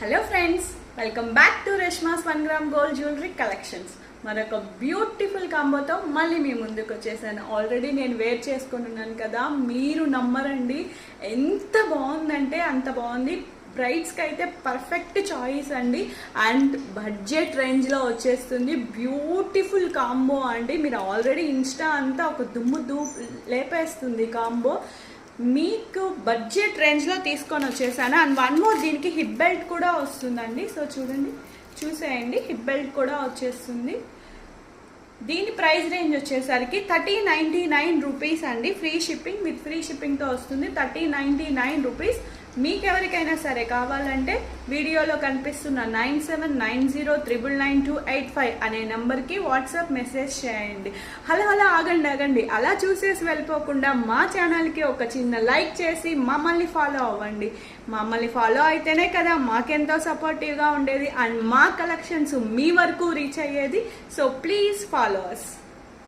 Hello friends, welcome back to Reshma's 1 gram gold jewellery collections. మరొక beautiful కాంబోతో మళ్ళీ మీ ముందుకు వచ్చేసాను. ఆల్రెడీ నేను వేర్ చేసుకుంటున్నాను కదా, మీరు నమ్మరండి ఎంత బాగుందంటే అంత బాగుంది. బ్రైడ్స్కి అయితే పర్ఫెక్ట్ చాయిస్ అండి. అండ్ బడ్జెట్ రేంజ్లో వచ్చేస్తుంది. బ్యూటిఫుల్ కాంబో అండి. మీరు ఆల్రెడీ ఇన్స్టా అంతా ఒక దుమ్ము లేపేస్తుంది కాంబో. మీకు బడ్జెట్ రేంజ్లో తీసుకొని వచ్చేసాను. అండ్ వన్ మోర్, దీనికి హిప్ బెల్ట్ కూడా వస్తుందండి. సో చూడండి, చూసేయండి, హిప్ బెల్ట్ కూడా వచ్చేస్తుంది. దీని ప్రైస్ రేంజ్ వచ్చేసరికి 3099 రూపీస్ అండి. ఫ్రీ షిప్పింగ్, విత్ ఫ్రీ షిప్పింగ్తో వస్తుంది. 3099 రూపీస్. మీకు ఎవరికైనా సరే కావాలంటే వీడియోలో కనిపిస్తున్న 9790999285 అనే నెంబర్కి వాట్సాప్ మెసేజ్ చేయండి. హలో ఆగండి, అలా చూసేసి వెళ్ళిపోకుండా మా ఛానల్కి ఒక చిన్న లైక్ చేసి మమ్మల్ని ఫాలో అవ్వండి. మమ్మల్ని ఫాలో అయితేనే కదా మాకెంతో సపోర్టివ్గా ఉండేది అండ్ మా కలెక్షన్స్ మీ వరకు రీచ్ అయ్యేది. So please follow us.